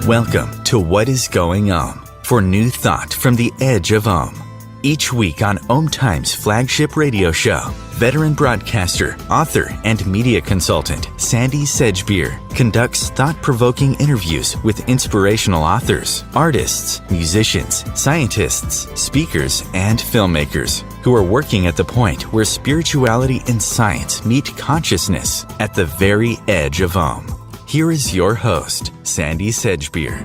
Welcome to What is Going for new thought from the edge of Each week on Times flagship radio show, veteran broadcaster, author, and media consultant Sandie Sedgbeer conducts thought-provoking interviews with inspirational authors, artists, musicians, scientists, speakers, and filmmakers who are working at the point where spirituality and science meet consciousness at the very edge of Here is your host, Sandie Sedgbeer.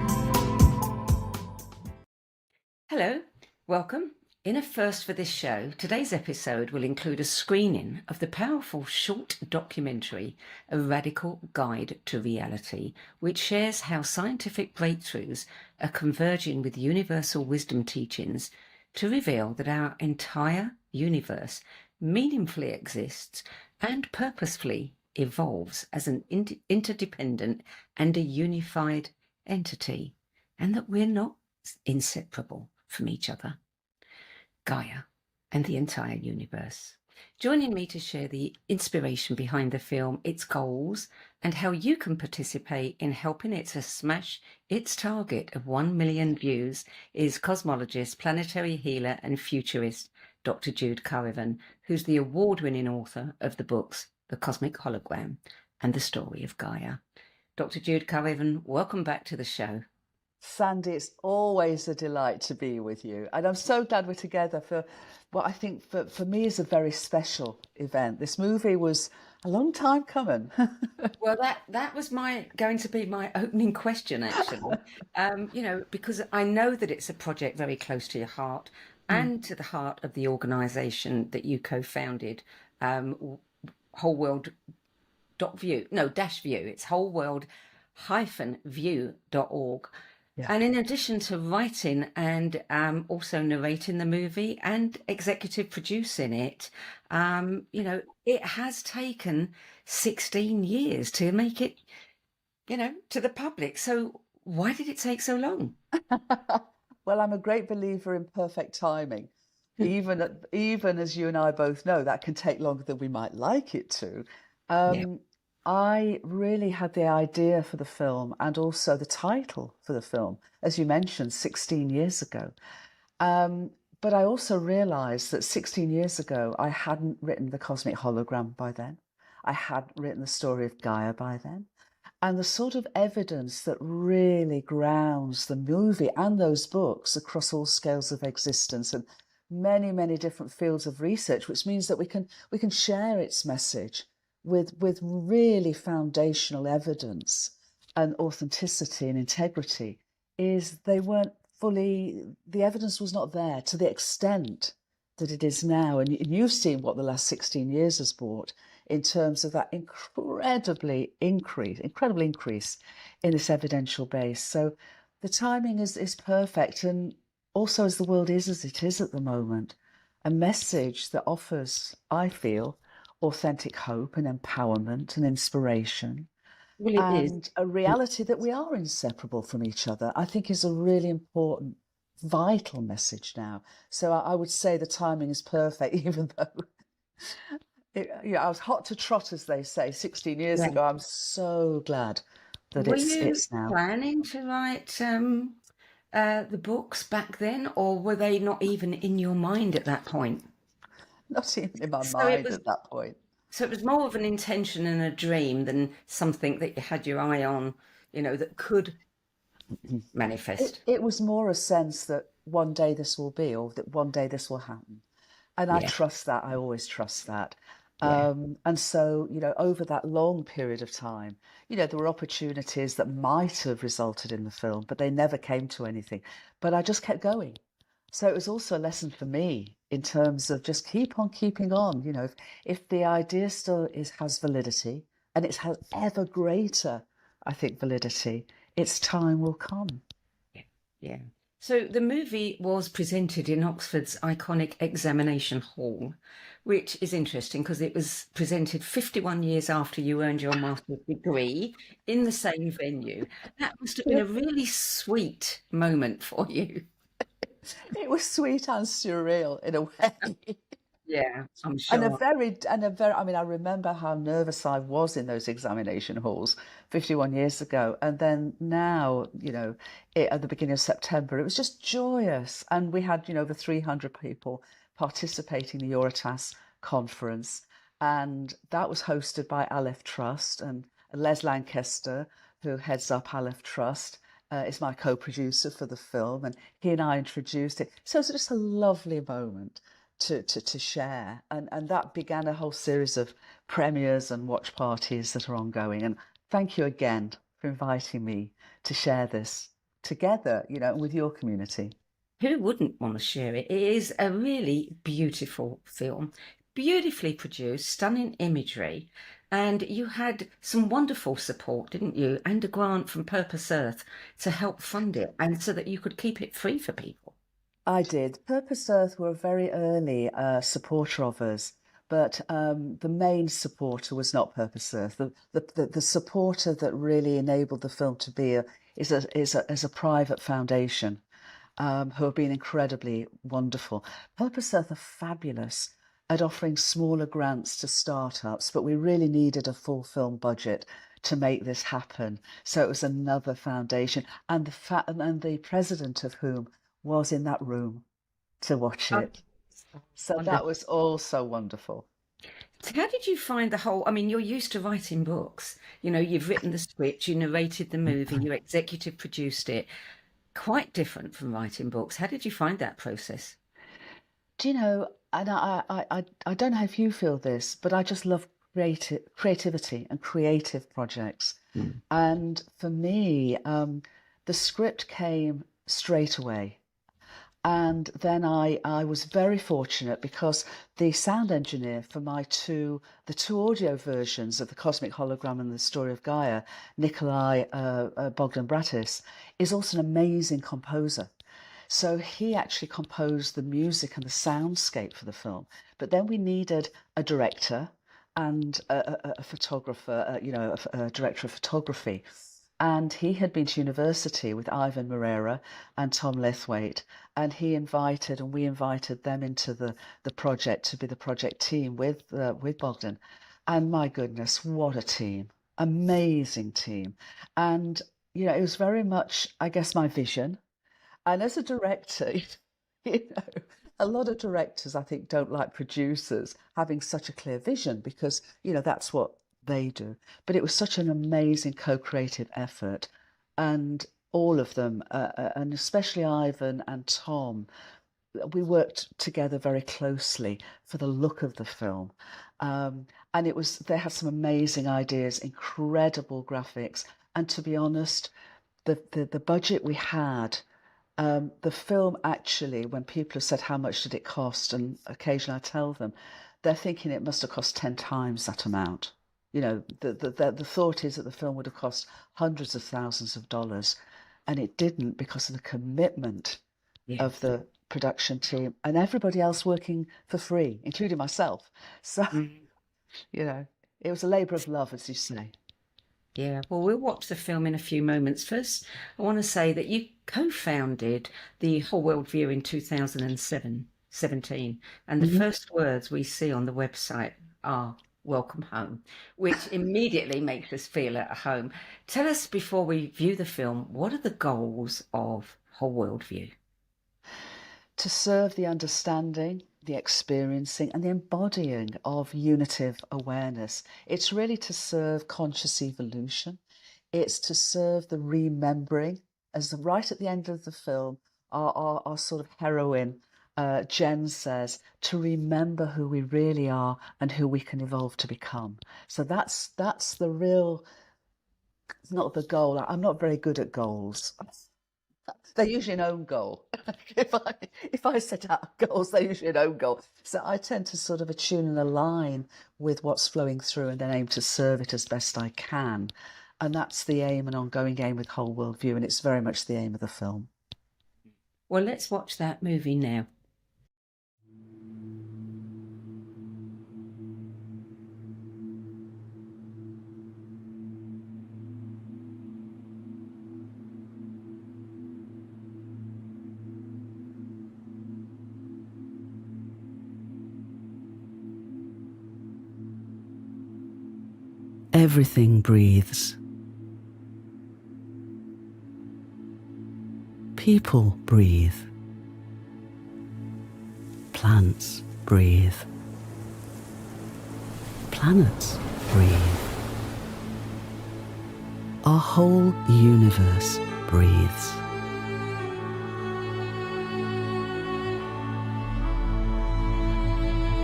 Hello, welcome. In a first for this show, today's episode will include a screening of the powerful short documentary, A Radical Guide to Reality, which shares how scientific breakthroughs are converging with universal wisdom teachings to reveal that our entire universe meaningfully exists and purposefully evolves as an interdependent and a unified entity, and that we're not inseparable from each other. Gaia and the entire universe. Joining me to share the inspiration behind the film, its goals, and how you can participate in helping it to smash its target of 1 million views is cosmologist, planetary healer, and futurist Dr. Jude Currivan, who's the award-winning author of the books The Cosmic Hologram and The Story of Gaia. Dr. Jude Currivan, welcome back to the show. Sandie, it's always a delight to be with you. And I'm so glad we're together for what I think for me is a very special event. This movie was a long time coming. Well, that was going to be my opening question, actually. Because I know that it's a project very close to your heart and to the heart of the organisation that you co-founded, Whole World .view. No, -view. It's wholeworld-view.org. Yeah. And in addition to writing and also narrating the movie and executive producing it, it has taken 16 years to make it, to the public. So why did it take so long? Well, I'm a great believer in perfect timing. Even as you and I both know, that can take longer than we might like it to. I really had the idea for the film and also the title for the film, as you mentioned, 16 years ago. But I also realised that 16 years ago, I hadn't written The Cosmic Hologram by then. I hadn't written The Story of Gaia by then. And the sort of evidence that really grounds the movie and those books across all scales of existence and many, many different fields of research, which means that we can share its message with really foundational evidence and authenticity and integrity, is the evidence was not there to the extent that it is now. And you've seen what the last 16 years has brought in terms of that incredible increase in this evidential base. So the timing is perfect. And also, as the world is as it is at the moment, a message that offers, I feel, authentic hope and empowerment and inspiration, and a reality that we are inseparable from each other, I think is a really important, vital message now. So I would say the timing is perfect, even though I was hot to trot, as they say, 16 years ago. I'm so glad that it's now. Were you planning to write the books back then, or were they not even in your mind at that point? Not even in my mind at that point. So it was more of an intention and a dream than something that you had your eye on, that could manifest. It was more a sense that one day this will be, or that one day this will happen. And I trust that. I always trust that. Yeah. And so, over that long period of time, there were opportunities that might have resulted in the film, but they never came to anything. But I just kept going. So it was also a lesson for me in terms of just keep on keeping on. If the idea still has validity, and it has ever greater, I think, validity, its time will come. Yeah. So the movie was presented in Oxford's iconic examination hall, which is interesting because it was presented 51 years after you earned your master's degree in the same venue. That must have been a really sweet moment for you. It was sweet and surreal in a way. Yeah, I'm And a sure. very, I mean, I remember how nervous I was in those examination halls 51 years ago. And then now, at the beginning of September, it was just joyous. And we had, over 300 people participating in the Eurotas conference. And that was hosted by Aleph Trust, and Les Lancaster, who heads up Aleph Trust, is my co-producer for the film. And he and I introduced it. So it's just a lovely moment to share. And that began a whole series of premieres and watch parties that are ongoing. And thank you again for inviting me to share this together, with your community. Who wouldn't want to share it? It is a really beautiful film, beautifully produced, stunning imagery. And you had some wonderful support, didn't you? And a grant from Purpose Earth to help fund it, and so that you could keep it free for people. I did. Purpose Earth were a very early supporter of us, but the main supporter was not Purpose Earth. The supporter that really enabled the film to be is a private foundation who have been incredibly wonderful. Purpose Earth are fabulous at offering smaller grants to startups, but we really needed a full film budget to make this happen. So it was another foundation, and the president of whom was in that room to watch Oh, it. So that wonderful. was also wonderful. So how did you find the whole? I mean, you're used to writing books. You've written the script, you narrated the movie, you executive produced it. Quite different from writing books. How did you find that process? Do you know, and I don't know if you feel this, but I just love creativity and creative projects. Mm. And for me, the script came straight away. And then I was very fortunate because the sound engineer for the two audio versions of The Cosmic Hologram and The Story of Gaia, Nikolai Bogdan Bratis, is also an amazing composer. So he actually composed the music and the soundscape for the film. But then we needed a director and a photographer, a director of photography. And he had been to university with Ivan Moreira and Tom Lithwaite, and we invited them into the project to be the project team with Bogdan. And my goodness, what a team! Amazing team. And it was very much, I guess, my vision. And as a director, you know, a lot of directors, I think, don't like producers having such a clear vision because, that's what they do. But it was such an amazing co-creative effort. And all of them, and especially Ivan and Tom, we worked together very closely for the look of the film. And they had some amazing ideas, incredible graphics. And to be honest, the budget we had, the film actually, when people have said how much did it cost, and occasionally I tell them, they're thinking it must have cost 10 times that amount. The thought is that the film would have cost hundreds of thousands of dollars, and it didn't because of the commitment Yeah. of the production team and everybody else working for free, including myself. So, Mm. you know, it was a labour of love, as you say. Yeah, well, we'll watch the film in a few moments. First, I want to say that you co-founded the Whole World View in 2017, and the Mhm. first words we see on the website are "Welcome home," which immediately makes us feel at home. Tell us, before we view the film, what are the goals of Whole World View? To serve the understanding, the experiencing, and the embodying of unitive awareness. It's really to serve conscious evolution. It's to serve the remembering, right at the end of the film, our sort of heroine, Jen says, to remember who we really are and who we can evolve to become. So that's the real, not the goal. I'm not very good at goals. They're usually an own goal. If I set out goals, they're usually an own goal. So I tend to sort of attune and align with what's flowing through and then aim to serve it as best I can. And that's the aim and ongoing aim with Whole World View, and it's very much the aim of the film. Well, let's watch that movie now. Everything breathes. People breathe. Plants breathe. Planets breathe. Our whole universe breathes.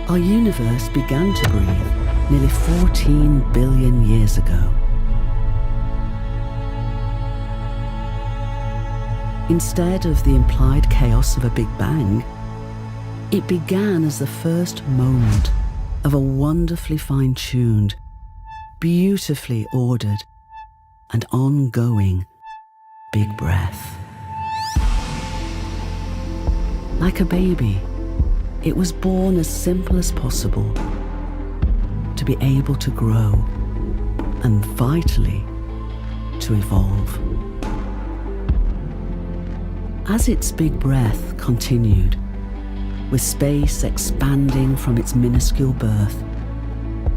Our universe began to breathe nearly 14 billion years ago. Instead of the implied chaos of a Big Bang, it began as the first moment of a wonderfully fine-tuned, beautifully ordered, and ongoing big breath. Like a baby, it was born as simple as possible to be able to grow and vitally to evolve. As its big breath continued, with space expanding from its minuscule birth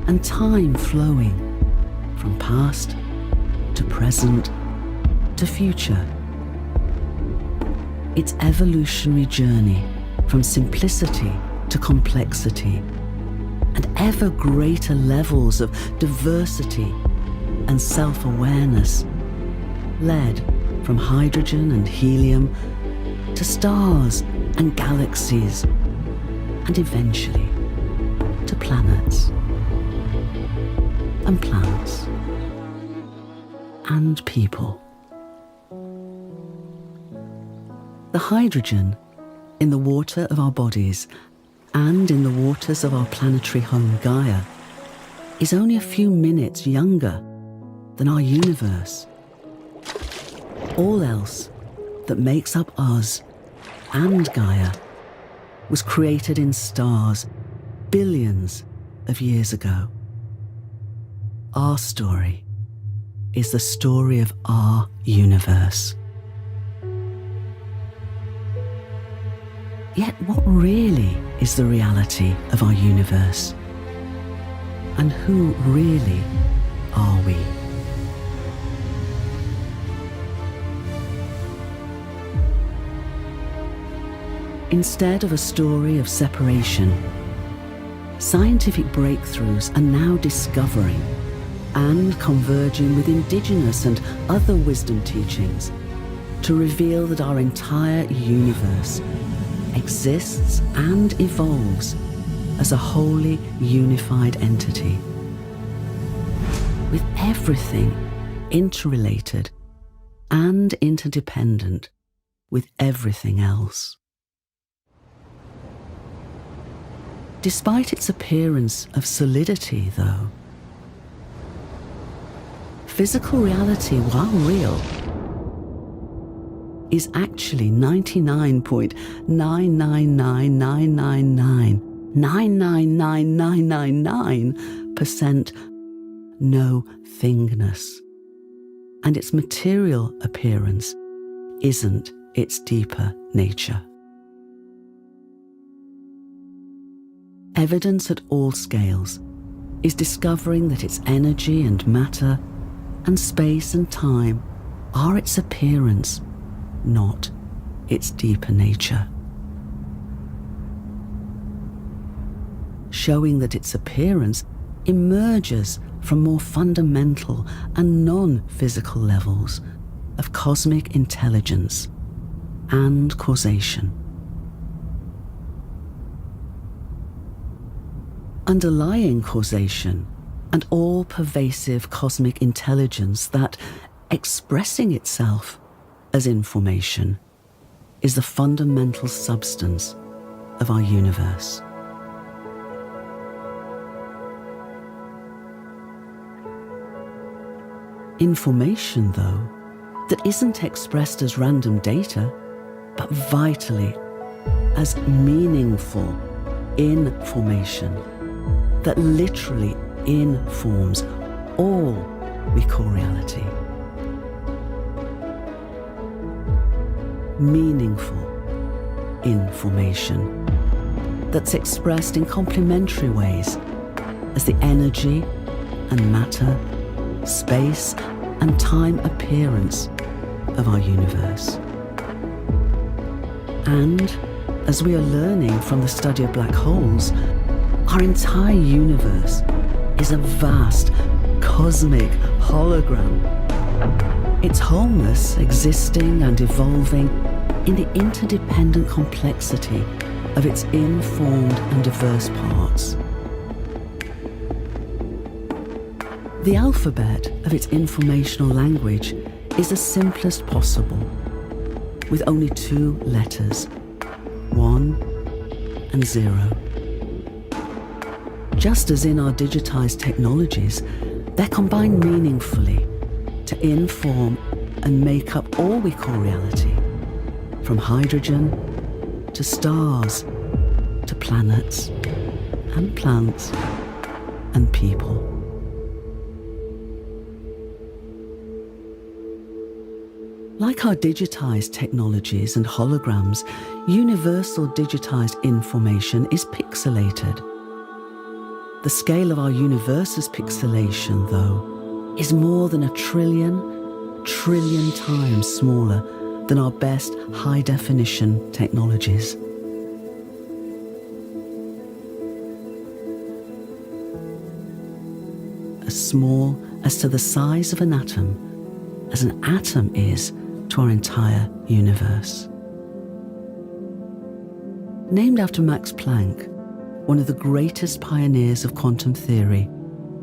and time flowing from past to present to future, its evolutionary journey from simplicity to complexity and ever greater levels of diversity and self-awareness led from hydrogen and helium to stars and galaxies and eventually to planets and plants and people. The hydrogen in the water of our bodies and in the waters of our planetary home Gaia is only a few minutes younger than our universe. All else that makes up us and Gaia was created in stars billions of years ago. Our story is the story of our universe. Yet what really is the reality of our universe? And who really are we? Instead of a story of separation, scientific breakthroughs are now discovering and converging with indigenous and other wisdom teachings to reveal that our entire universe exists and evolves as a wholly unified entity, with everything interrelated and interdependent with everything else. Despite its appearance of solidity, though, physical reality, while real, is actually 99.999999999% no thingness, and its material appearance isn't its deeper nature. Evidence at all scales is discovering that its energy and matter and space and time are its appearance, not its deeper nature. Showing that its appearance emerges from more fundamental and non-physical levels of cosmic intelligence and causation. Underlying causation and all-pervasive cosmic intelligence that, expressing itself as information, is the fundamental substance of our universe. Information, though, that isn't expressed as random data, but vitally as meaningful information that literally informs all we call reality. Meaningful information that's expressed in complementary ways as the energy and matter space, and time appearance of our universe. And as we are learning from the study of black holes, our entire universe is a vast cosmic hologram. Its wholeness existing and evolving in the interdependent complexity of its informed and diverse parts. The alphabet of its informational language is the simplest possible, with only 2 letters, 1 and 0. Just as in our digitized technologies, they're combined meaningfully to inform and make up all we call reality, from hydrogen to stars to planets and plants and people. Like our digitized technologies and holograms, universal digitized information is pixelated. The scale of our universe's pixelation, though, is more than 1 trillion times smaller than our best high-definition technologies. As small as to the size of an atom as an atom is to our entire universe. Named after Max Planck, one of the greatest pioneers of quantum theory,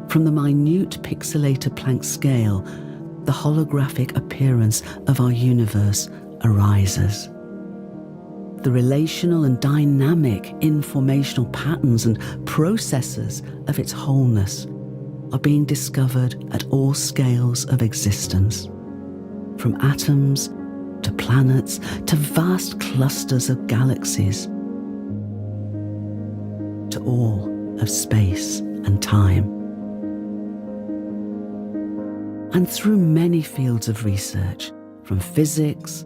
from the minute pixelated Planck scale, the holographic appearance of our universe arises. The relational and dynamic informational patterns and processes of its wholeness are being discovered at all scales of existence, from atoms to planets to vast clusters of galaxies, to all of space and time. And through many fields of research, from physics,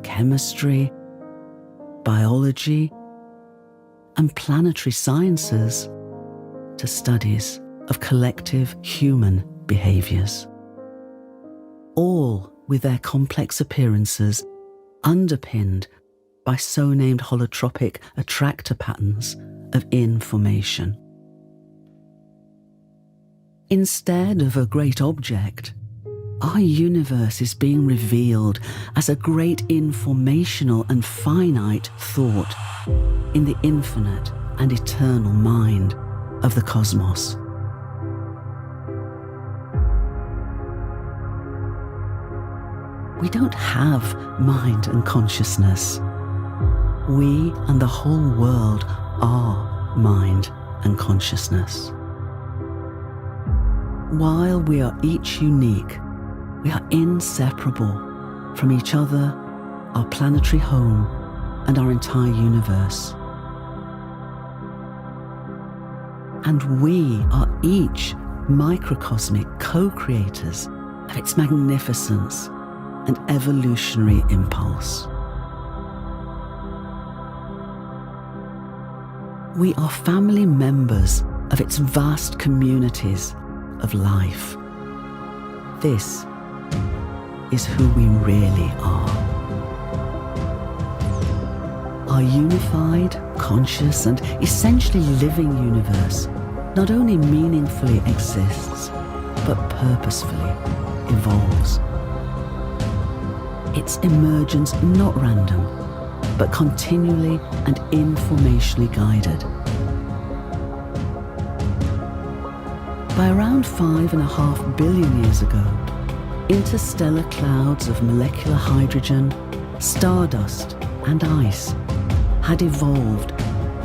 chemistry, biology, and planetary sciences, to studies of collective human behaviours, all with their complex appearances underpinned by so-named holotropic attractor patterns of information. Instead of a great object, our universe is being revealed as a great informational and finite thought in the infinite and eternal mind of the cosmos. We don't have mind and consciousness. We and the whole world are mind and consciousness. While we are each unique, we are inseparable from each other, our planetary home, and our entire universe. And we are each microcosmic co-creators of its magnificence and evolutionary impulse. We are family members of its vast communities of life. This is who we really are. Our unified, conscious, and essentially living universe not only meaningfully exists, but purposefully evolves. Its emergence not random, but continually and informationally guided. By around 5.5 billion years ago, interstellar clouds of molecular hydrogen, stardust, and ice had evolved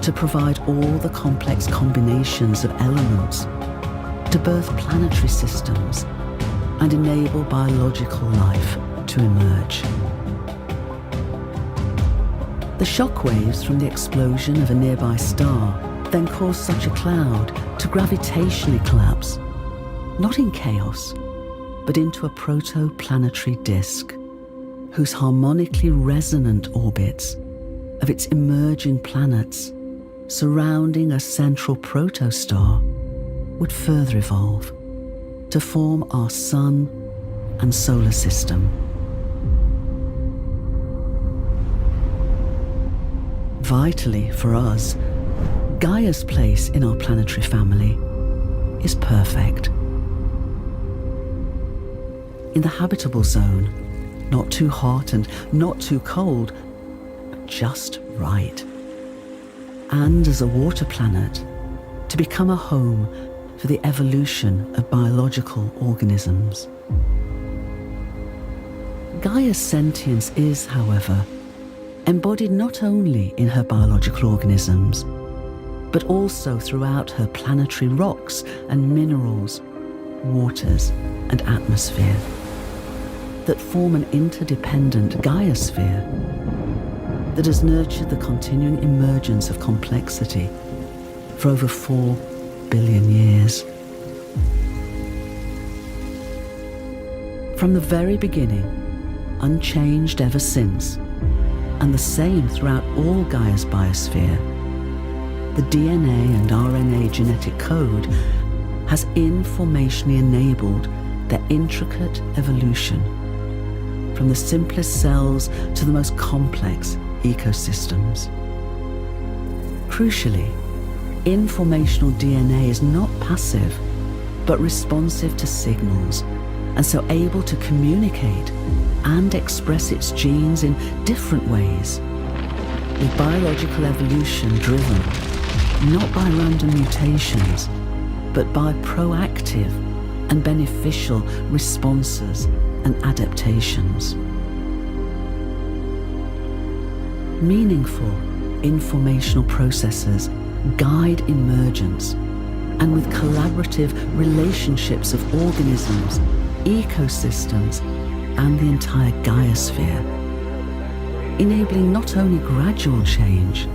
to provide all the complex combinations of elements to birth planetary systems and enable biological life to emerge. The shockwaves from the explosion of a nearby star then caused such a cloud to gravitationally collapse, not in chaos, but into a proto-planetary disk, whose harmonically resonant orbits of its emerging planets surrounding a central protostar would further evolve, to form our sun and solar system. Vitally for us, Gaia's place in our planetary family is perfect. In the habitable zone, not too hot and not too cold, but just right. And as a water planet, to become a home for the evolution of biological organisms. Gaia's sentience is, however, embodied not only in her biological organisms, but also throughout her planetary rocks and minerals, waters and atmosphere that form an interdependent Gaiosphere that has nurtured the continuing emergence of complexity for over 4 billion years. From the very beginning, unchanged ever since, and the same throughout all Gaia's biosphere, the DNA and RNA genetic code has informationally enabled their intricate evolution from the simplest cells to the most complex ecosystems. Crucially, informational DNA is not passive, but responsive to signals, and so able to communicate and express its genes in different ways, with biological evolution driven not by random mutations, but by proactive and beneficial responses and adaptations. Meaningful informational processes guide emergence, and with collaborative relationships of organisms, ecosystems, and the entire Gaiosphere, enabling not only gradual change,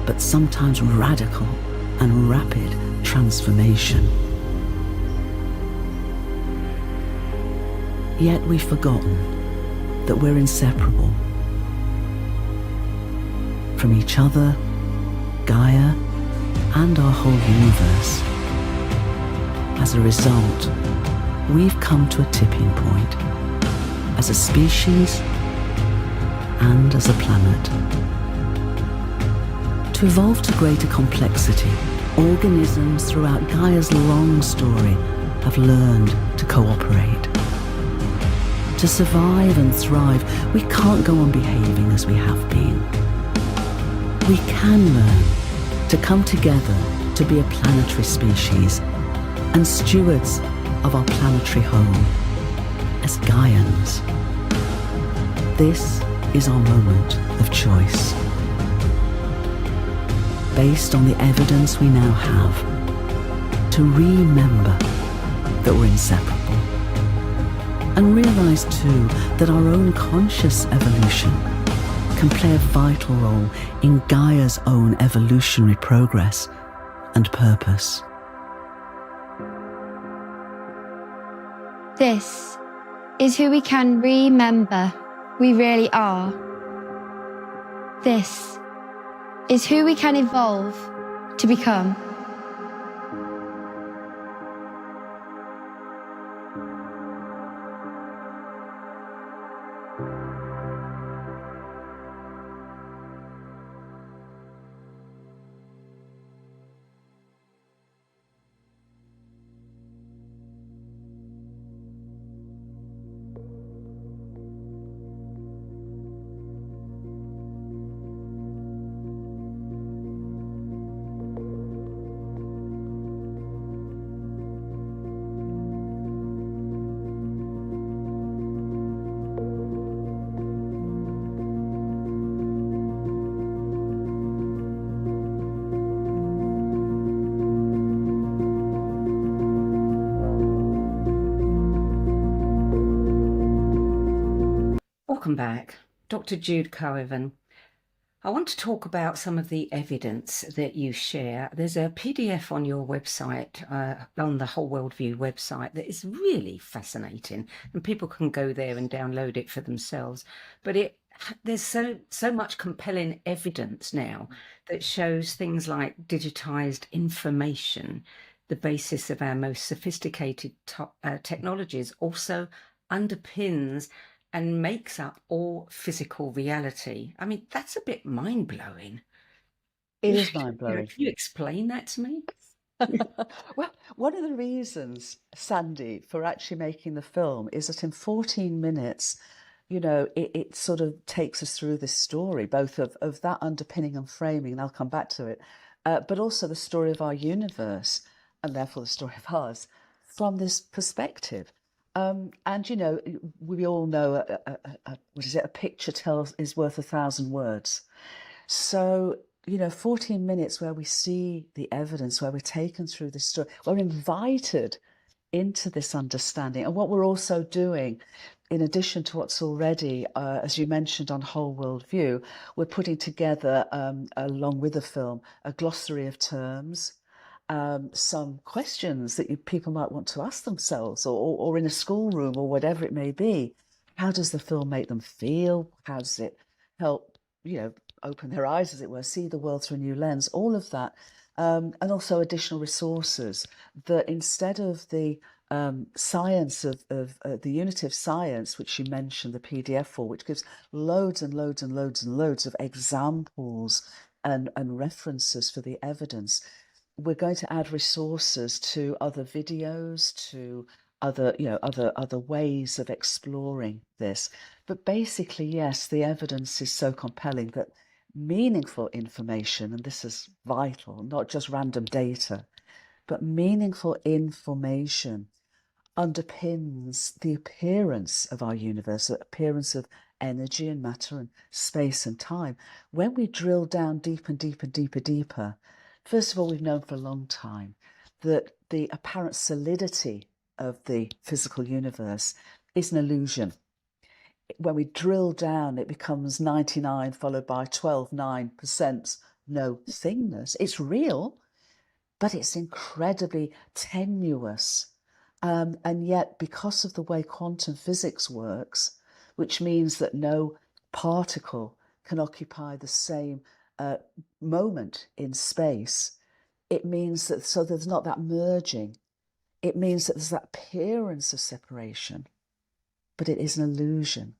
but sometimes radical and rapid transformation. Yet we've forgotten that we're inseparable from each other, Gaia, and our whole universe. As a result, we've come to a tipping point as a species and as a planet. To evolve to greater complexity, organisms throughout Gaia's long story have learned to cooperate. To survive and thrive, we can't go on behaving as we have been. We can learn to come together to be a planetary species and stewards of our planetary home as Gaians. This is our moment of choice. Based on the evidence we now have, to remember that we're inseparable, and realise too that our own conscious evolution can play a vital role in Gaia's own evolutionary progress and purpose. This is who we can remember we really are. This is who we can evolve to become. Welcome back. Dr. Jude Currivan. I want to talk about some of the evidence that you share. There's a PDF on your website, on the Whole Worldview website, that is really fascinating, and people can go there and download it for themselves. But there's so much compelling evidence now that shows things like digitized information the basis of our most sophisticated technologies, also underpins and makes up all physical reality. I mean, that's a bit mind-blowing. It is mind-blowing. Can you explain that to me? Well, one of the reasons, Sandie, for actually making the film is that in 14 minutes, it sort of takes us through this story, both of that underpinning and framing, and I'll come back to it, but also the story of our universe, and therefore the story of ours, from this perspective. And, we all know, what is it, a picture is worth 1,000 words. So, 14 minutes where we see the evidence, where we're taken through this story, we're invited into this understanding. And what we're also doing, in addition to what's already, as you mentioned, on Whole World View, we're putting together, along with the film, a glossary of terms, some questions that people might want to ask themselves, or in a schoolroom or whatever it may be. How does the film make them feel? How does it help, open their eyes, as it were, see the world through a new lens, all of that. And also additional resources that, instead of the science of the unity of science, which you mentioned the PDF for, which gives loads and loads and loads and loads of examples and references for the evidence, we're going to add resources to other videos, to other ways of exploring this. But basically, yes, the evidence is so compelling that meaningful information, and this is vital, not just random data, but meaningful information underpins the appearance of our universe, the appearance of energy and matter and space and time. When we drill down deeper and deeper and deeper, deeper, first of all, we've known for a long time that the apparent solidity of the physical universe is an illusion. When we drill down, it becomes 99 followed by 12.9% no thingness. It's real, but it's incredibly tenuous. And yet, because of the way quantum physics works, which means that no particle can occupy the same moment in space, it means that, so there's not that merging. It means that there's that appearance of separation, but it is an illusion.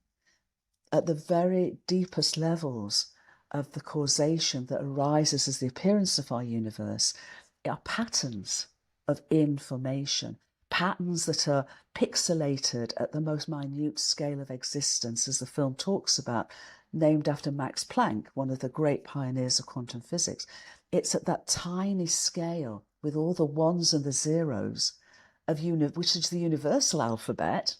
At the very deepest levels of the causation that arises as the appearance of our universe are patterns of information, patterns that are pixelated at the most minute scale of existence, as the film talks about, named after Max Planck, one of the great pioneers of quantum physics. It's at that tiny scale, with all the ones and the zeros, which is the universal alphabet,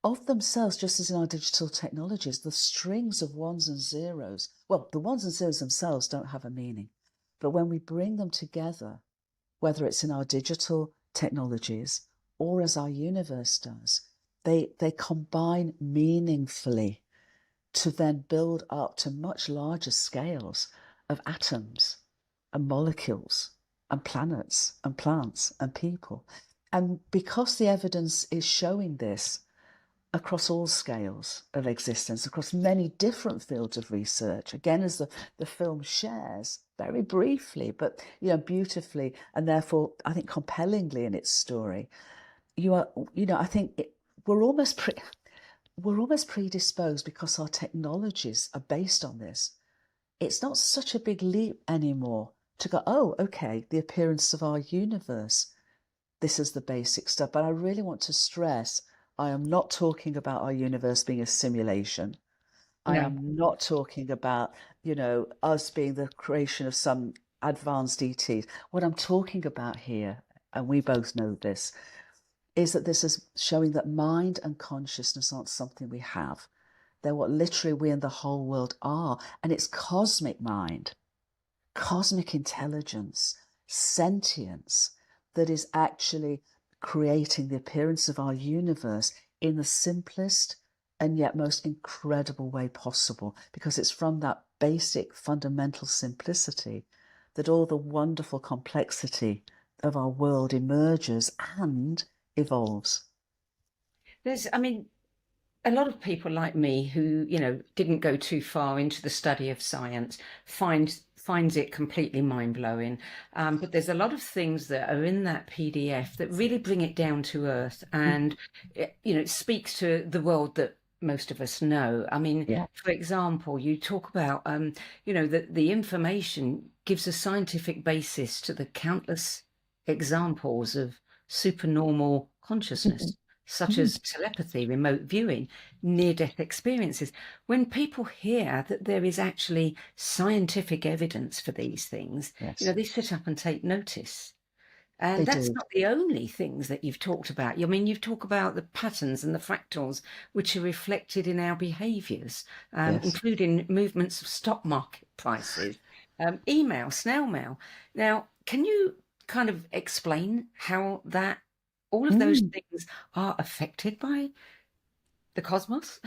of themselves, just as in our digital technologies, the strings of ones and zeros, well, the ones and zeros themselves don't have a meaning. But when we bring them together, whether it's in our digital technologies or as our universe does, they combine meaningfully to then build up to much larger scales of atoms and molecules and planets and plants and people. And because the evidence is showing this across all scales of existence, across many different fields of research, again, as the film shares very briefly, but beautifully, and therefore I think compellingly in its story, I think we're almost predisposed, because our technologies are based on this. It's not such a big leap anymore to go, oh, okay, the appearance of our universe, this is the basic stuff. But I really want to stress, I am not talking about our universe being a simulation. I am not talking about, us being the creation of some advanced ETs. What I'm talking about here, and we both know this, is that this is showing that mind and consciousness aren't something we have. They're what literally we and the whole world are. And it's cosmic mind, cosmic intelligence, sentience, that is actually creating the appearance of our universe in the simplest and yet most incredible way possible, because it's from that basic fundamental simplicity that all the wonderful complexity of our world emerges and evolves. A lot of people like me who, didn't go too far into the study of science find finds it completely mind-blowing. But there's a lot of things that are in that PDF that really bring it down to earth, and it speaks to the world that most of us know. I mean, Yeah. for example, you talk about that the information gives a scientific basis to the countless examples of supernormal consciousness, such as telepathy, remote viewing, near-death experiences. When people hear that there is actually scientific evidence for these things, Yes. they sit up and take notice. And They that's do. not the only things that you've talked about. I mean, you've talked about the patterns and the fractals which are reflected in our behaviours, Yes. including movements of stock market prices, email, snail mail. Now, can you kind of explain how all of those things are affected by the cosmos?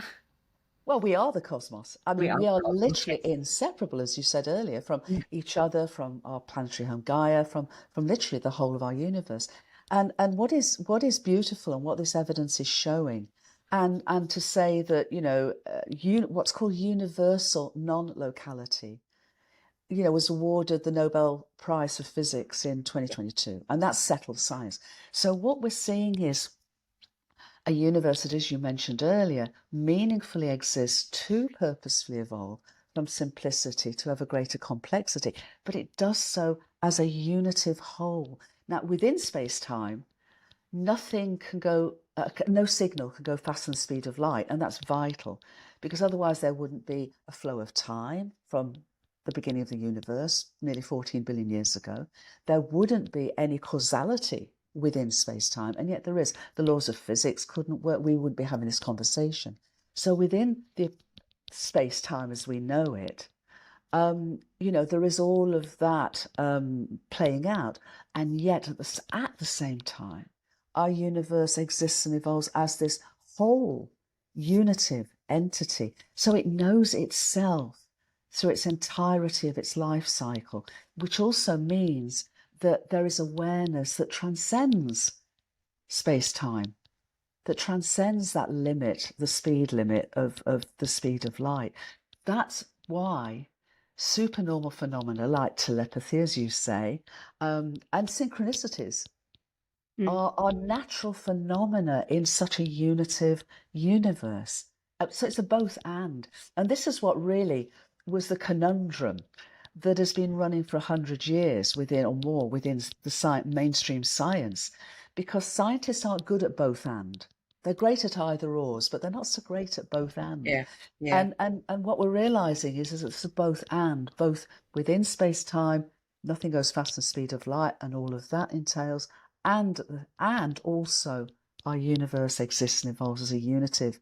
Well, we are the cosmos. I We mean, are we are the cosmos, literally yes. inseparable, as you said earlier, from Yeah. each other, from our planetary home Gaia, from literally the whole of our universe. And what is beautiful, and what this evidence is showing, and to say that what's called universal non-locality, was awarded the Nobel Prize for Physics in 2022, and that's settled science. So what we're seeing is a universe that, as you mentioned earlier, meaningfully exists to purposefully evolve from simplicity to ever greater complexity, but it does so as a unitive whole. Now, within space-time, nothing can go, no signal can go faster than the speed of light, and that's vital, because otherwise there wouldn't be a flow of time from the beginning of the universe, nearly 14 billion years ago. There wouldn't be any causality within space-time, and yet there is. The laws of physics couldn't work. We wouldn't be having this conversation. So within the space-time as we know it, there is all of that playing out, and yet at the same time, our universe exists and evolves as this whole unitive entity. So it knows itself through its entirety of its life cycle, which also means that there is awareness that transcends space-time, that transcends that limit, the speed limit of the speed of light. That's why supernormal phenomena like telepathy, as you say, and synchronicities are natural phenomena in such a unitive universe. So it's a both and. And this is what really was the conundrum that has been running for 100 years within or more within the mainstream science, because scientists aren't good at both and. They're great at either ors, but they're not so great at both and. Yeah. And what we're realizing is it's a both and, both within space-time, nothing goes faster than the speed of light, and all of that entails, and also our universe exists and evolves as a unitive,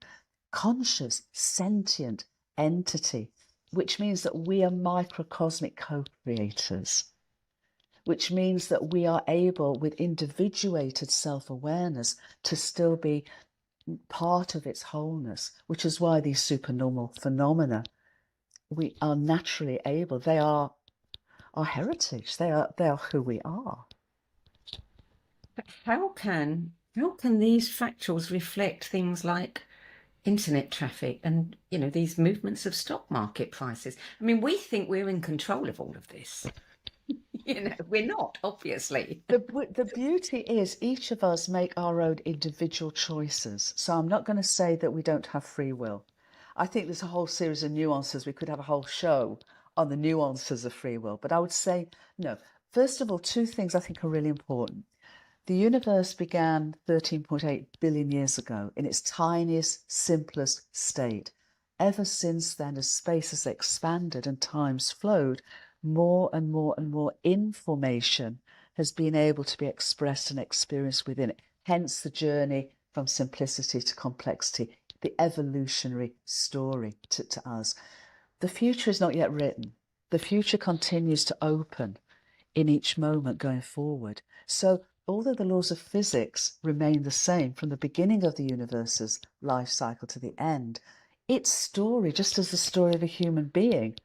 conscious, sentient entity, which means that we are microcosmic co-creators, which means that we are able, with individuated self-awareness, to still be part of its wholeness, which is why these supernormal phenomena, we are naturally able, they are our heritage, they are who we are. But how can these fractals reflect things like internet traffic and these movements of stock market prices? I mean, we think we're in control of all of this. We're not, obviously. The beauty is each of us make our own individual choices. So I'm not going to say that we don't have free will. I think there's a whole series of nuances. We could have a whole show on the nuances of free will. But I would say, no. First of all, two things I think are really important. The universe began 13.8 billion years ago in its tiniest, simplest state. Ever since then, as space has expanded and time's flowed, more and more and more information has been able to be expressed and experienced within it. Hence the journey from simplicity to complexity, the evolutionary story to us. The future is not yet written. The future continues to open in each moment going forward. So although the laws of physics remain the same from the beginning of the universe's life cycle to the end, its story, just as the story of a human being,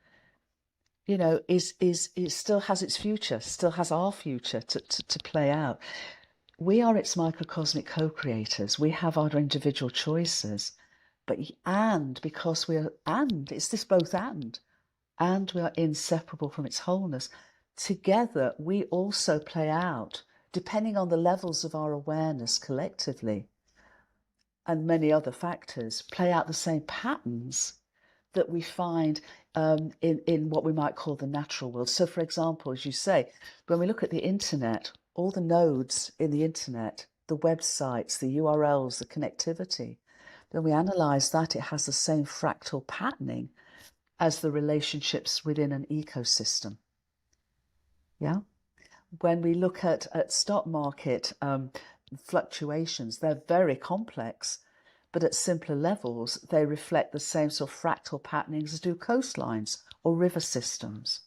it still has its future, still has our future to play out. We are its microcosmic co-creators. We have our individual choices, but it's this both and. and we are inseparable from its wholeness. Together, we also play out, depending on the levels of our awareness collectively and many other factors, play out the same patterns that we find in what we might call the natural world. So, for example, as you say, when we look at the internet, all the nodes in the internet, the websites, the URLs, the connectivity, when we analyze that, it has the same fractal patterning as the relationships within an ecosystem. Yeah. When we look at stock market fluctuations, they're very complex, but at simpler levels, they reflect the same sort of fractal patternings as do coastlines or river systems.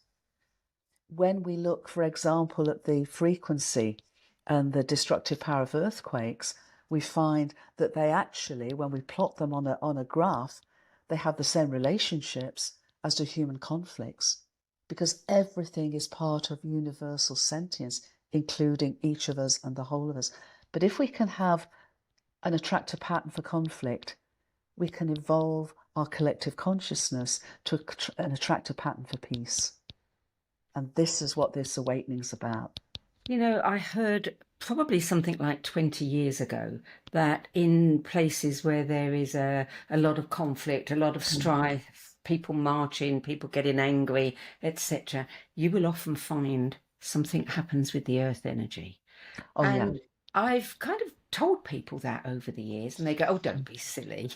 When we look, for example, at the frequency and the destructive power of earthquakes, we find that they actually, when we plot them on a graph, they have the same relationships as do human conflicts, because everything is part of universal sentience, including each of us and the whole of us. But if we can have an attractor pattern for conflict, we can evolve our collective consciousness to an attractor pattern for peace. And this is what this awakening is about. You know, I heard probably something like 20 years ago that in places where there is a lot of conflict, a lot of strife, people marching, people getting angry, etc., you will often find something happens with the earth energy. Oh, and yeah. I've kind of told people that over the years, and they go, oh, don't be silly.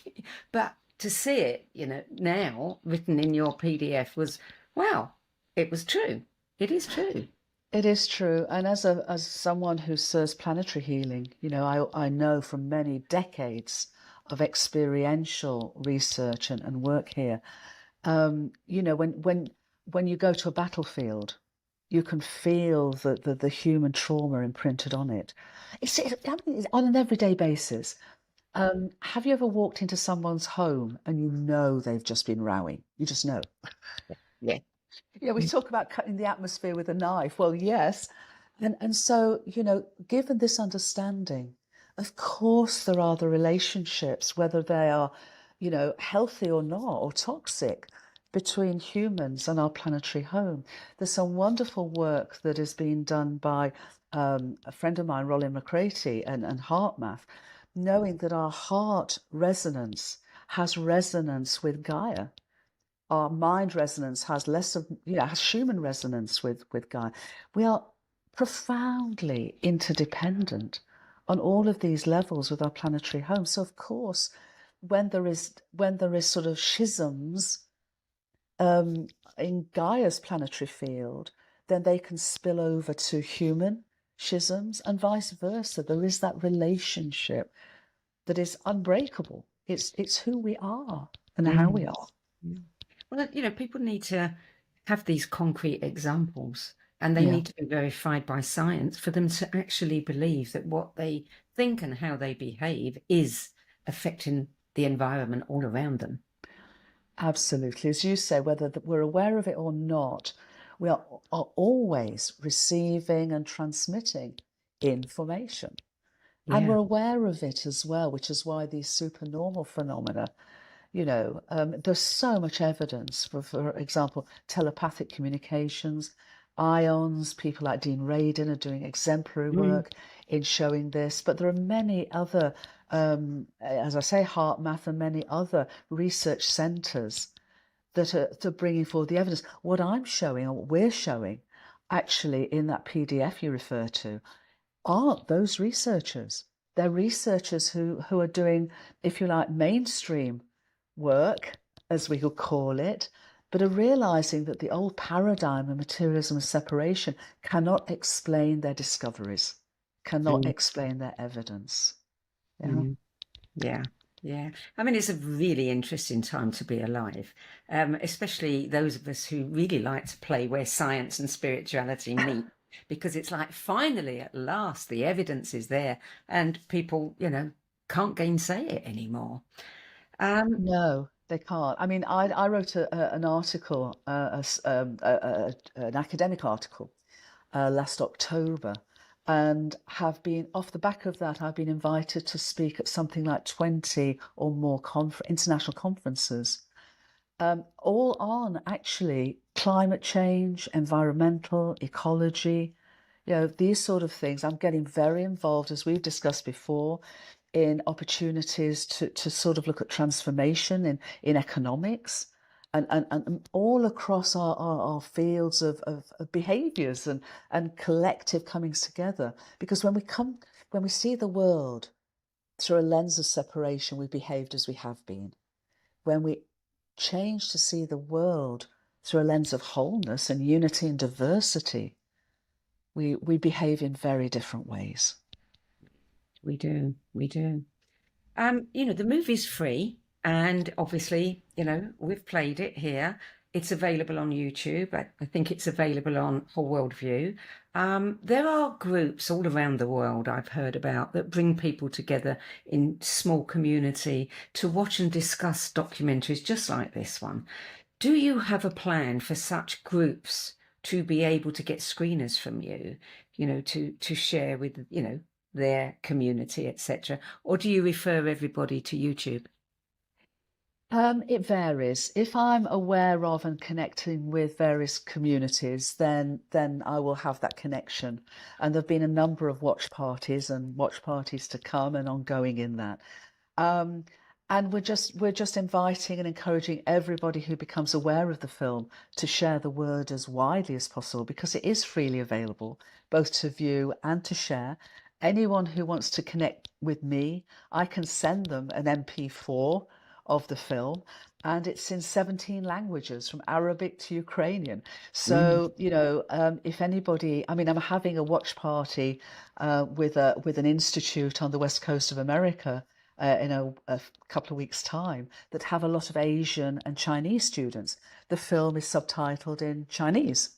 But to see it, you know, now written in your PDF was, wow, it was true. It is true. It is true. And as someone who serves planetary healing, you know, I know from many decades of experiential research and work here, you know, when you go to a battlefield, you can feel the human trauma imprinted on it. It's on an everyday basis. Have you ever walked into someone's home and you know they've just been rowing? You just know. Yeah. Yeah, we talk about cutting the atmosphere with a knife. Well, yes. And so, you know, given this understanding, of course there are the relationships, whether they are, you know, healthy or not, or toxic, between humans and our planetary home. There's some wonderful work that is being done by a friend of mine, Rolin McCraty, and Heart Math, knowing that our heart resonance has resonance with Gaia. Our mind resonance has less of, you know, has Schumann resonance with Gaia. We are profoundly interdependent on all of these levels with our planetary home. So of course, when there is sort of schisms in Gaia's planetary field, then they can spill over to human schisms and vice versa. There is that relationship that is unbreakable. It's who we are and how we are. Well, you know, people need to have these concrete examples, and they need to be verified by science for them to actually believe that what they think and how they behave is affecting the environment all around them. Absolutely. As you say, whether we're aware of it or not, we are always receiving and transmitting information. And we're aware of it as well, which is why these supernormal phenomena, you know, there's so much evidence for example, telepathic communications, ions. People like Dean Radin are doing exemplary work in showing this, but there are many other, as I say, Heart Math and many other research centres that are bringing forward the evidence. What I'm showing, or what we're showing, actually in that PDF you refer to, aren't those researchers. They're researchers who are doing, if you like, mainstream work, as we could call it, but are realizing that the old paradigm of materialism and separation cannot explain their discoveries, cannot explain their evidence. Yeah. I mean, it's a really interesting time to be alive, especially those of us who really like to play where science and spirituality meet, because it's like, finally, at last, the evidence is there and people, you know, can't gainsay it anymore. No, they can't. I mean, I wrote an article, an academic article last October, and have been, off the back of that, I've been invited to speak at something like 20 or more international conferences, all on actually climate change, environmental, ecology, these sort of things. I'm getting very involved, as we've discussed before, in opportunities to sort of look at transformation in economics and all across our fields of behaviours and collective comings together. Because when we see the world through a lens of separation, we behaved as we have been. When we change to see the world through a lens of wholeness and unity and diversity, we behave in very different ways. We do. The movie's free, and obviously, we've played it here. It's available on YouTube. I think it's available on Whole World View. There are groups all around the world I've heard about that bring people together in small community to watch and discuss documentaries just like this one. Do you have a plan for such groups to be able to get screeners from you, to share with, their community, etc.? Or do you refer everybody to YouTube? It varies. If I'm aware of and connecting with various communities, then I will have that connection. And there've been a number of watch parties to come and ongoing in that. And we're just inviting and encouraging everybody who becomes aware of the film to share the word as widely as possible, because it is freely available, both to view and to share. Anyone who wants to connect with me, I can send them an MP4 of the film, and it's in 17 languages, from Arabic to Ukrainian. So, if anybody, I'm having a watch party with an institute on the west coast of America in a couple of weeks' time that have a lot of Asian and Chinese students. The film is subtitled in Chinese,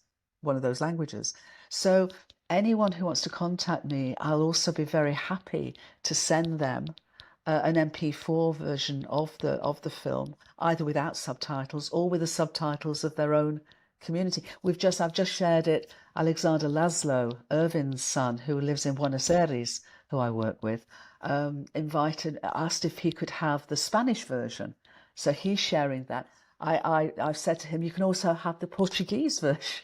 one of those languages. So anyone who wants to contact me, I'll also be very happy to send them an MP4 version of the film, either without subtitles or with the subtitles of their own community. I've just shared it. Alexander Laszlo, Irvin's son, who lives in Buenos Aires, who I work with, asked if he could have the Spanish version. So he's sharing that. I've said to him, you can also have the Portuguese version.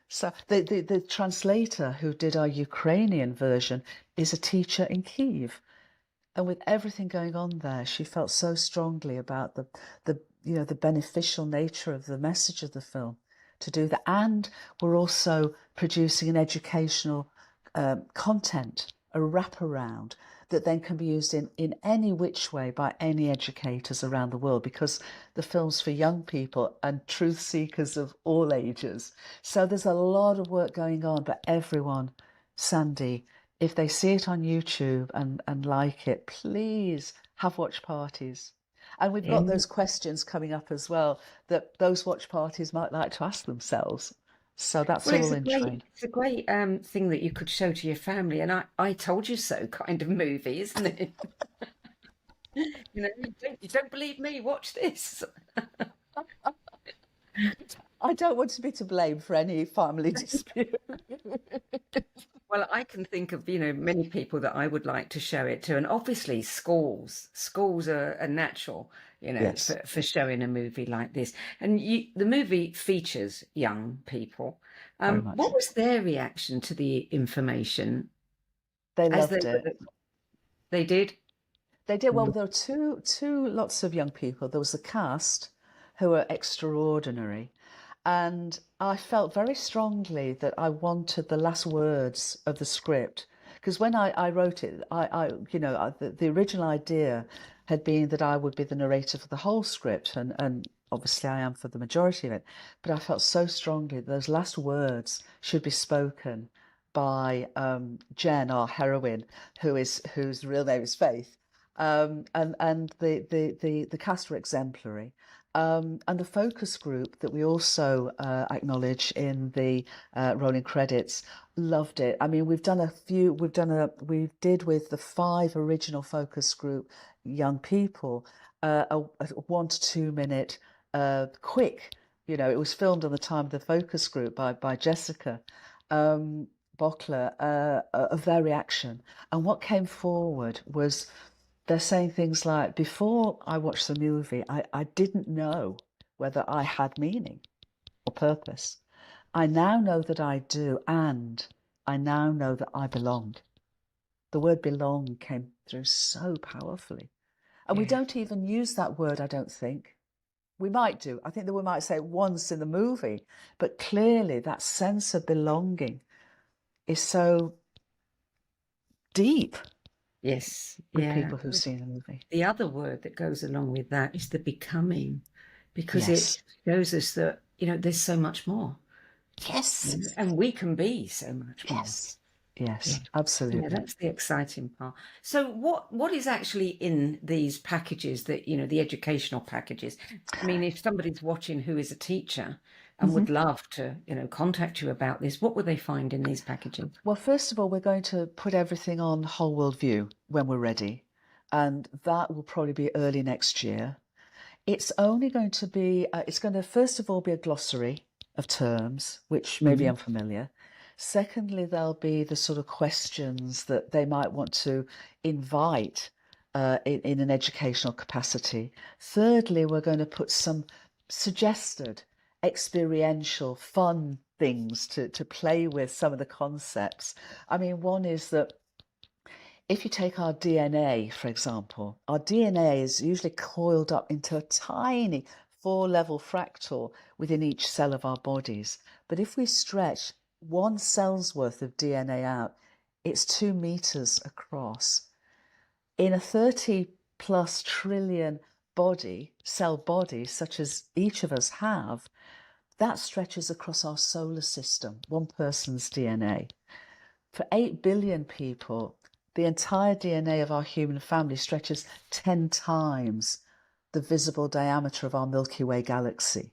So the translator who did our Ukrainian version is a teacher in Kyiv. And with everything going on there, she felt so strongly about the beneficial nature of the message of the film to do that. And we're also producing an educational content, a wraparound that then can be used in any which way by any educators around the world, because the film's for young people and truth seekers of all ages. So there's a lot of work going on, but everyone, Sandie, if they see it on YouTube and like it, please have watch parties. And we've got those questions coming up as well that those watch parties might like to ask themselves. So that's all in train. It's a great thing that you could show to your family. And I told you so kind of movie, isn't it? You don't believe me, watch this. I don't want to be to blame for any family dispute. Well, I can think of, many people that I would like to show it to. And obviously schools are a natural, Yes. for showing a movie like this. And the movie features young people. Very much. What was their reaction to the information? They loved it. They did? They did. Well, there were two lots of young people. There was the cast, who were extraordinary. And I felt very strongly that I wanted the last words of the script, because when I wrote it, the original idea had been that I would be the narrator for the whole script, and obviously I am for the majority of it. But I felt so strongly that those last words should be spoken by Jen, our heroine, whose real name is Faith, and the cast were exemplary. And the focus group that we also acknowledge in the rolling credits loved it. I mean, we did with the 5 original focus group young people a 1 to 2 minute quick. It was filmed on the time of the focus group by Jessica Bockler of their reaction. And what came forward was, they're saying things like, before I watched the movie, I didn't know whether I had meaning. or purpose. I now know that I do, and I now know that I belong. The word belong came through so powerfully. And we don't even use that word, I don't think. We might do. I think that we might say it once in the movie, but clearly that sense of belonging is so deep Yes. with Yeah. people who've seen the movie. The other word that goes along with that is the becoming, because Yes. it shows us that, there's so much more. Yes. And we can be so much more. Yes. Yes, Yeah, absolutely. that's the exciting part. So what is actually in these packages that, the educational packages? I mean, if somebody's watching who is a teacher and would love to, contact you about this, what would they find in these packages? Well, first of all, we're going to put everything on Whole World View when we're ready, and that will probably be early next year. It's only going to be, it's going to first of all be a glossary of terms, which may be unfamiliar. Secondly, there'll be the sort of questions that they might want to invite in an educational capacity. Thirdly, we're going to put some suggested experiential fun things to play with some of the concepts. I mean, one is that if you take our DNA, for example, our DNA is usually coiled up into a tiny 4-level fractal within each cell of our bodies. But if we stretch one cell's worth of DNA out, it's 2 meters across. In a 30 plus trillion cell body, such as each of us have, that stretches across our solar system, one person's DNA. For 8 billion people, the entire DNA of our human family stretches 10 times the visible diameter of our Milky Way galaxy.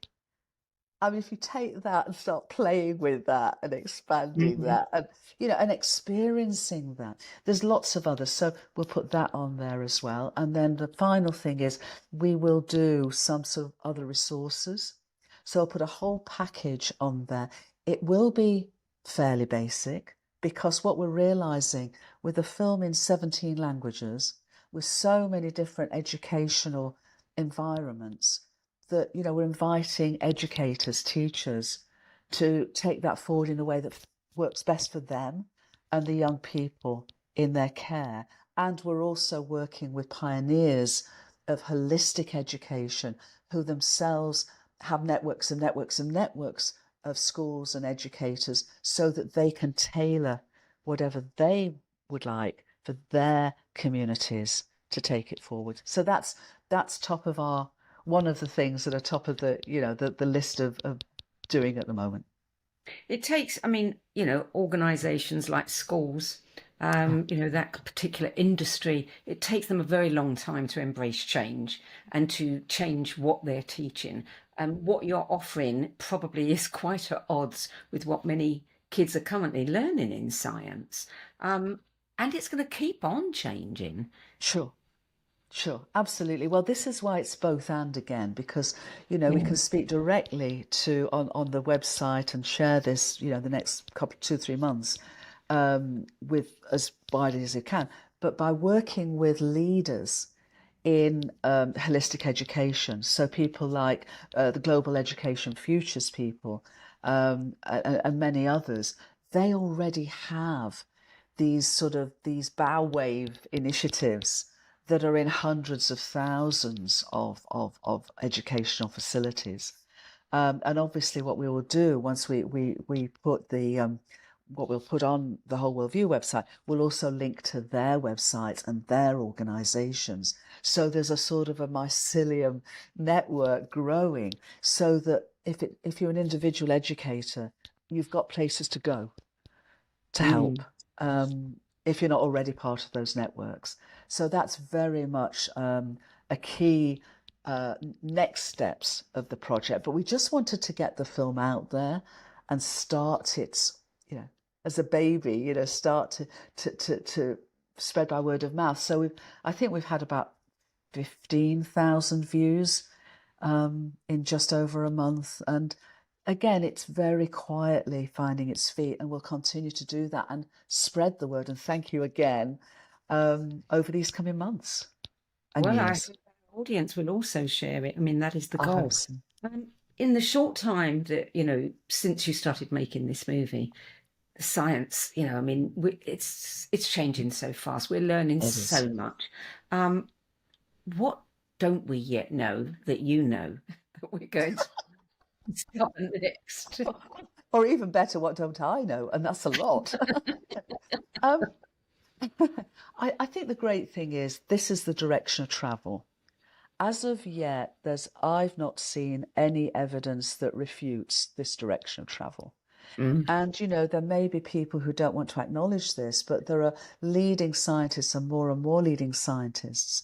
I mean, if you take that and start playing with that and expanding that and, and experiencing that, there's lots of others. So we'll put that on there as well. And then the final thing is we will do some sort of other resources. So I'll put a whole package on there. It will be fairly basic because what we're realizing with a film in 17 languages, with so many different educational environments, that, we're inviting educators, teachers to take that forward in a way that works best for them and the young people in their care. And we're also working with pioneers of holistic education who themselves have networks and networks and networks of schools and educators so that they can tailor whatever they would like for their communities to take it forward. So that's top of our, one of the things that are top of the, the list of doing at the moment. It takes, I mean, organizations like schools, that particular industry, it takes them a very long time to embrace change and to change what they're teaching. And what you're offering probably is quite at odds with what many kids are currently learning in science. And it's going to keep on changing. Sure, absolutely. Well, this is why it's both and again, because, we can speak directly to on the website and share this, the next couple, 2-3 months with as widely as you can. But by working with leaders in holistic education, so people like the Global Education Futures people and many others, they already have these bow wave initiatives that are in hundreds of thousands of educational facilities. And obviously what we will do once we put the what we'll put on the Whole World View website, we'll also link to their websites and their organisations. So there's a sort of a mycelium network growing so that if you're an individual educator, you've got places to go to help. If you're not already part of those networks. So that's very much a key next steps of the project. But we just wanted to get the film out there and start it, as a baby, start to spread by word of mouth. So I think we've had about 15,000 views in just over a month. And again, it's very quietly finding its feet, and we'll continue to do that and spread the word. And thank you again over these coming months and Well, years. I hope our audience will also share it. I mean, that is the I goal. hope so. in the short time that, since you started making this movie, the science, I mean, it's changing so fast. We're learning so much. What don't we yet know that you know that we're going to discover next? Or even better, what don't I know? And that's a lot. I think the great thing is this is the direction of travel. As of yet, I've not seen any evidence that refutes this direction of travel. And, there may be people who don't want to acknowledge this, but there are leading scientists and more leading scientists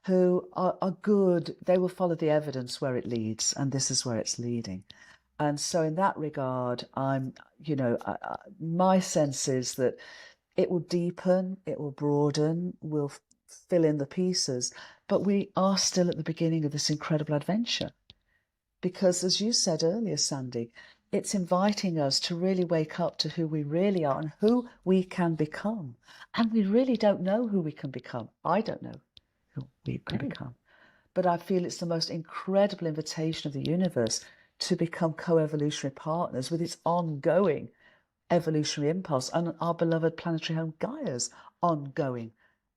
who are good. They will follow the evidence where it leads, and this is where it's leading. And so in that regard, my sense is that it will deepen, it will broaden, we'll fill in the pieces, but we are still at the beginning of this incredible adventure. Because as you said earlier, Sandie, it's inviting us to really wake up to who we really are and who we can become. And we really don't know who we can become. I don't know who we can become. But I feel it's the most incredible invitation of the universe to become co-evolutionary partners with its ongoing evolutionary impulse and our beloved planetary home Gaia's ongoing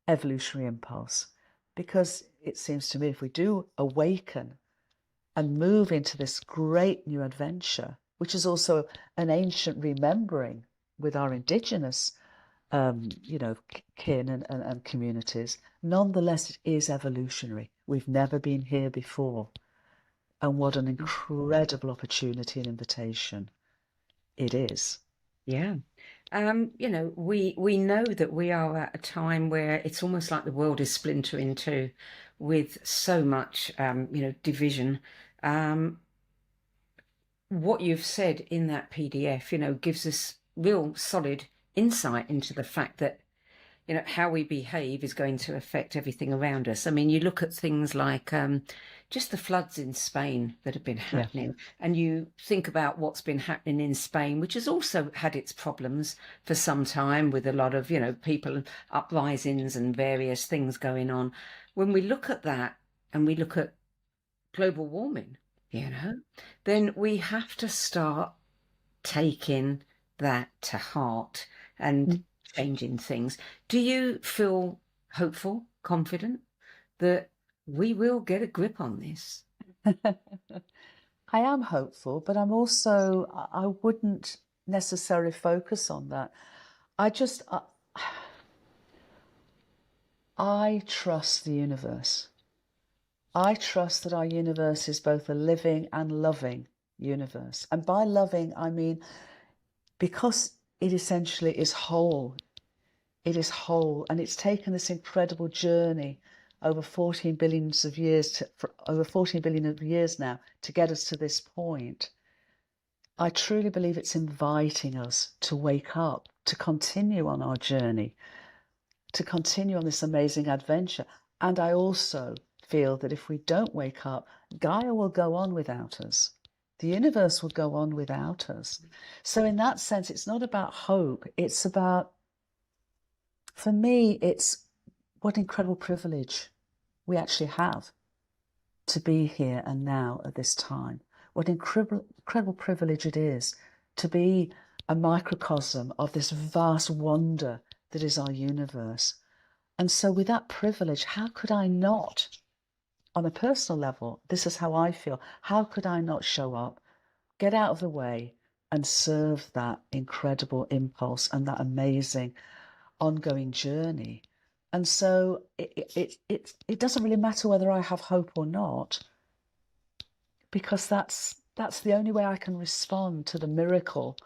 evolutionary impulse. Because it seems to me if we do awaken and move into this great new adventure, which is also an ancient remembering with our indigenous kin and communities, nonetheless it is evolutionary. We've never been here before. And what an incredible opportunity and invitation it is. Yeah. We know that we are at a time where it's almost like the world is splintering too, with so much, division. What you've said in that PDF, gives us real solid insight into the fact that, how we behave is going to affect everything around us. I mean, you look at things like just the floods in Spain that have been happening, and you think about what's been happening in Spain, which has also had its problems for some time with a lot of, people, uprisings and various things going on. When we look at that and we look at global warming, then we have to start taking that to heart and changing things. Do you feel hopeful, confident that we will get a grip on this? I am hopeful, but I wouldn't necessarily focus on that. I trust the universe. I trust that our universe is both a living and loving universe. And by loving, I mean, because it essentially is whole. It is whole, and it's taken this incredible journey over 14 billion of years now to get us to this point. I truly believe it's inviting us to wake up, to continue on our journey, to continue on this amazing adventure. And I also feel that if we don't wake up, Gaia will go on without us. The universe will go on without us. So in that sense, it's not about hope. It's about, for me, it's what incredible privilege we actually have to be here and now at this time. What incredible privilege it is to be a microcosm of this vast wonder that is our universe. And so with that privilege, how could I not, on a personal level, this is how I feel, how could I not show up, get out of the way and serve that incredible impulse and that amazing ongoing journey? And so it doesn't really matter whether I have hope or not, because that's the only way I can respond to the miracle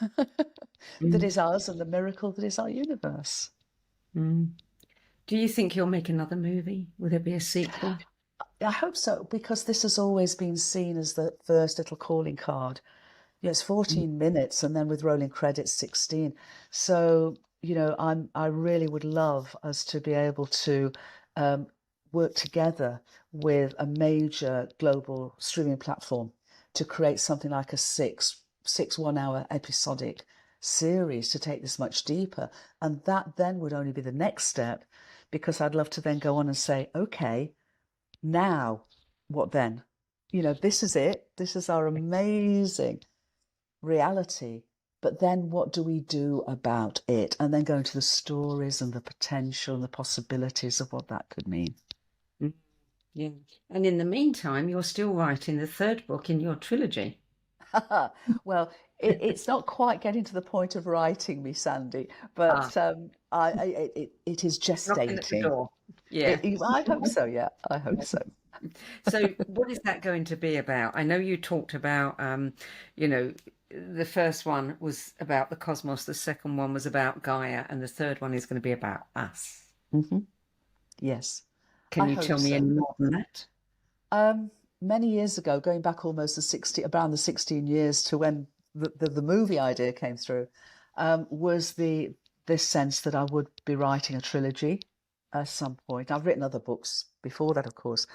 that is us and the miracle that is our universe. Do you think you'll make another movie? Will there be a sequel? I hope so, because this has always been seen as the first little calling card. It's 14 minutes, and then with rolling credits 16. So I really would love us to be able to work together with a major global streaming platform to create something like a six 1-hour episodic series to take this much deeper. And that then would only be the next step, because I'd love to then go on and say, okay, now what then? this is it. This is our amazing reality. But then what do we do about it? And then go into the stories and the potential and the possibilities of what that could mean. Yeah. And in the meantime, you're still writing the third book in your trilogy. Well, it's not quite getting to the point of writing me, Sandie, but it is Knocking at the gestating. door. Yeah. I hope so, yeah. I hope so. So what is that going to be about? I know you talked about, the first one was about the cosmos, the second one was about Gaia, and the third one is going to be about us. Mm-hmm. Yes. Can you tell me any more than that? Many years ago, going back almost around the 16 years to when the movie idea came through, was this sense that I would be writing a trilogy at some point. I've written other books before that, of course,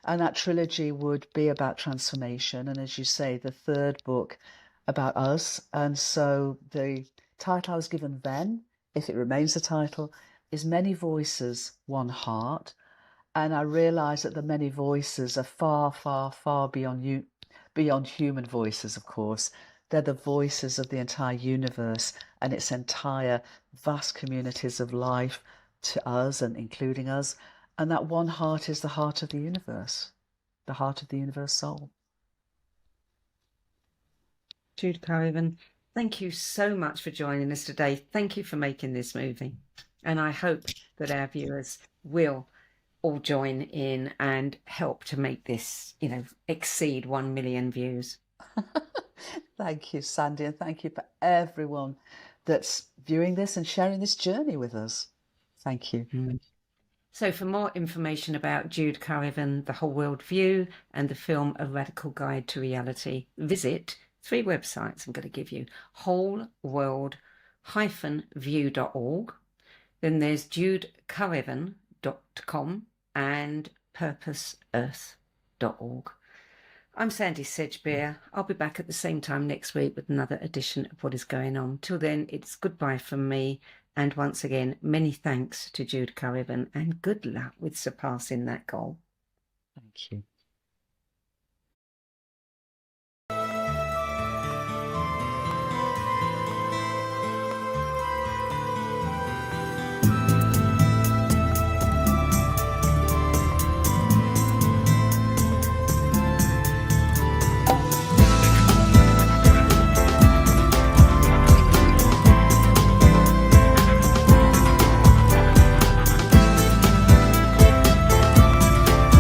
and that trilogy would be about transformation. And as you say, the third book about us. And so the title I was given then, if it remains the title, is Many Voices, One Heart. And I realised that the many voices are far, far, far beyond human voices, of course. They're the voices of the entire universe and its entire vast communities of life to us and including us. And that one heart is the heart of the universe soul. Jude Currivan, thank you so much for joining us today. Thank you for making this movie. And I hope that our viewers will all join in and help to make this, exceed 1 million views. Thank you, Sandie, and thank you for everyone that's viewing this and sharing this journey with us. Thank you. So for more information about Jude Currivan, The Whole World View, and the film A Radical Guide to Reality, visit 3 websites I'm going to give you: wholeworld-view.org, then there's judecurrivan.com, and purposefully.org. I'm Sandie Sedgbeer. I'll be back at the same time next week with another edition of What Is Going On. Till then, it's goodbye from me. And once again, many thanks to Jude Currivan, and good luck with surpassing that goal. Thank you.